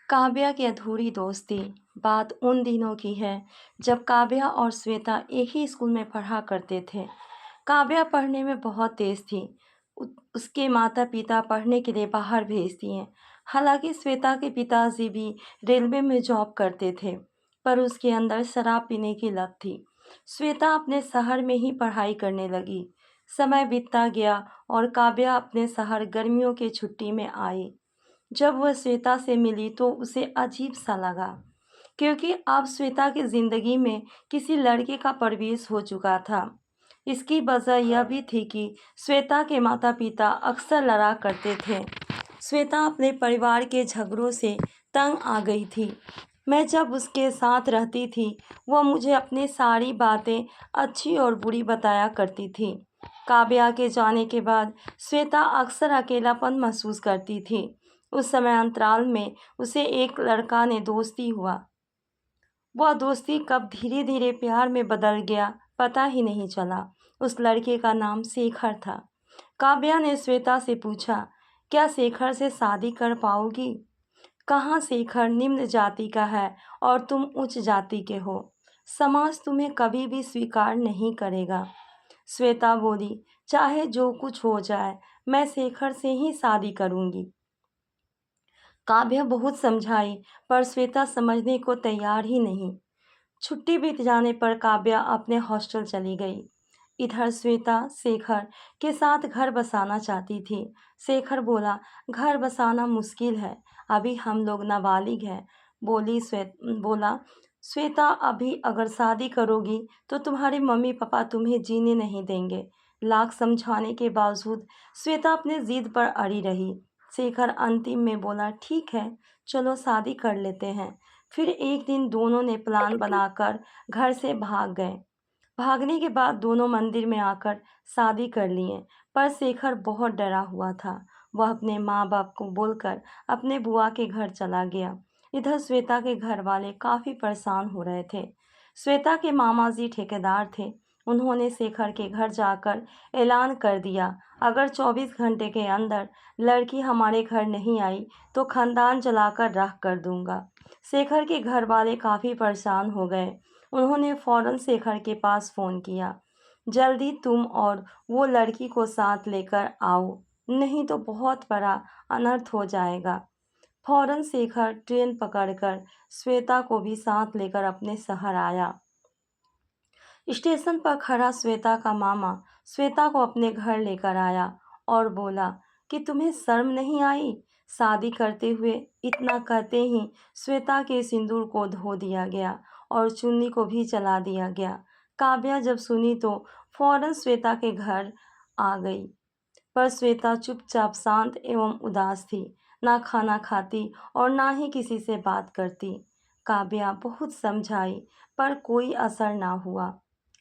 काव्या की अधूरी दोस्ती। बात उन दिनों की है जब काव्या और श्वेता एक ही स्कूल में पढ़ा करते थे। काव्या पढ़ने में बहुत तेज थी। उसके माता पिता पढ़ने के लिए बाहर भेज दिए। हालांकि श्वेता के पिताजी भी रेलवे में जॉब करते थे, पर उसके अंदर शराब पीने की लत थी। श्वेता अपने शहर में ही पढ़ाई करने लगी। समय बीतता गया और काव्या अपने शहर गर्मियों की छुट्टी में आई। जब वह श्वेता से मिली तो उसे अजीब सा लगा, क्योंकि अब श्वेता की जिंदगी में किसी लड़के का प्रवेश हो चुका था। इसकी वजह यह भी थी कि श्वेता के माता पिता अक्सर लड़ा करते थे। श्वेता अपने परिवार के झगड़ों से तंग आ गई थी। मैं जब उसके साथ रहती थी, वह मुझे अपनी सारी बातें अच्छी और बुरी बताया करती थी। काव्या के जाने के बाद श्वेता अक्सर अकेलापन महसूस करती थी। उस समय अंतराल में उसे एक लड़का ने दोस्ती हुआ। वह दोस्ती कब धीरे धीरे प्यार में बदल गया, पता ही नहीं चला। उस लड़के का नाम शेखर था। काव्या ने श्वेता से पूछा, क्या शेखर से शादी कर पाओगी? कहाँ शेखर निम्न जाति का है और तुम उच्च जाति के हो। समाज तुम्हें कभी भी स्वीकार नहीं करेगा। श्वेता बोली, चाहे जो कुछ हो जाए, मैं शेखर से ही शादी करूंगी। काव्या बहुत समझाई, पर श्वेता समझने को तैयार ही नहीं। छुट्टी बीत जाने पर काव्या अपने हॉस्टल चली गई। इधर श्वेता शेखर के साथ घर बसाना चाहती थी। शेखर बोला, घर बसाना मुश्किल है, अभी हम लोग नाबालिग हैं। बोला, श्वेता, अभी अगर शादी करोगी तो तुम्हारे मम्मी पापा तुम्हें जीने नहीं देंगे। लाख समझाने के बावजूद श्वेता अपने जिद पर अड़ी रही। शेखर अंतिम में बोला, ठीक है, चलो शादी कर लेते हैं। फिर एक दिन दोनों ने प्लान बनाकर घर से भाग गए। भागने के बाद दोनों मंदिर में आकर शादी कर लिए, पर शेखर बहुत डरा हुआ था। वह अपने माँ बाप को बोलकर अपने बुआ के घर चला गया। इधर श्वेता के घर वाले काफ़ी परेशान हो रहे थे। श्वेता के मामा जी ठेकेदार थे। उन्होंने शेखर के घर जाकर ऐलान कर दिया, अगर 24 घंटे के अंदर लड़की हमारे घर नहीं आई तो खानदान जलाकर राख कर दूंगा। शेखर के घर वाले काफ़ी परेशान हो गए। उन्होंने फौरन शेखर के पास फ़ोन किया, जल्दी तुम और वो लड़की को साथ लेकर आओ, नहीं तो बहुत बड़ा अनर्थ हो जाएगा। फौरन शेखर ट्रेन पकड़कर श्वेता को भी साथ लेकर अपने शहर आया। स्टेशन पर खड़ा श्वेता का मामा श्वेता को अपने घर लेकर आया और बोला कि तुम्हें शर्म नहीं आई शादी करते हुए। इतना कहते ही श्वेता के सिंदूर को धो दिया गया और चुन्नी को भी जला दिया गया। काव्या जब सुनी तो फौरन श्वेता के घर आ गई, पर श्वेता चुपचाप शांत एवं उदास थी। ना खाना खाती और ना ही किसी से बात करती। काव्या बहुत समझाई, पर कोई असर ना हुआ।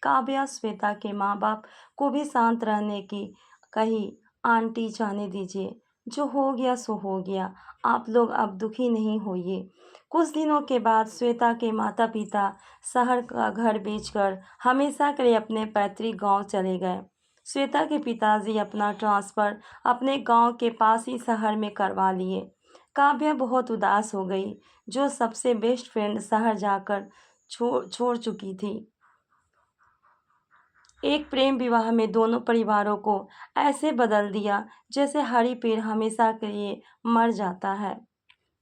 काव्या श्वेता के माँ बाप को भी शांत रहने की कही, आंटी जाने दीजिए, जो हो गया सो हो गया, आप लोग अब दुखी नहीं होइए। कुछ दिनों के बाद श्वेता के माता पिता शहर का घर बेचकर हमेशा के लिए अपने पैतृक गांव चले गए। श्वेता के पिताजी अपना ट्रांसफ़र अपने गांव के पास ही शहर में करवा लिए। काव्या बहुत उदास हो गई, जो सबसे बेस्ट फ्रेंड शहर जाकर छोड़ चुकी थी। एक प्रेम विवाह में दोनों परिवारों को ऐसे बदल दिया जैसे हरी पेड़ हमेशा के लिए मर जाता है।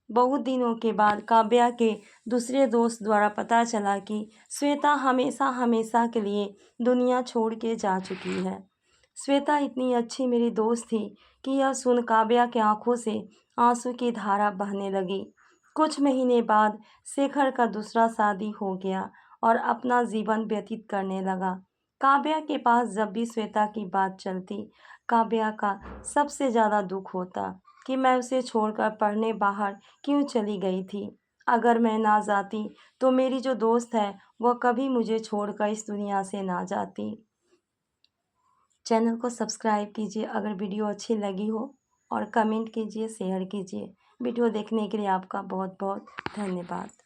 बहुत दिनों के बाद काव्या के दूसरे दोस्त द्वारा पता चला कि श्वेता हमेशा हमेशा के लिए दुनिया छोड़ के जा चुकी है। श्वेता इतनी अच्छी मेरी दोस्त थी कि यह सुन काव्या की आंखों से आंसू की धारा बहने लगी। कुछ महीने बाद शेखर का दूसरा शादी हो गया और अपना जीवन व्यतीत करने लगा। काव्या के पास जब भी श्वेता की बात चलती, काव्या का सबसे ज़्यादा दुख होता कि मैं उसे छोड़कर पढ़ने बाहर क्यों चली गई थी। अगर मैं ना जाती तो मेरी जो दोस्त है वह कभी मुझे छोड़कर इस दुनिया से ना जाती। चैनल को सब्सक्राइब कीजिए अगर वीडियो अच्छी लगी हो, और कमेंट कीजिए, शेयर कीजिए। वीडियो देखने के लिए आपका बहुत बहुत धन्यवाद।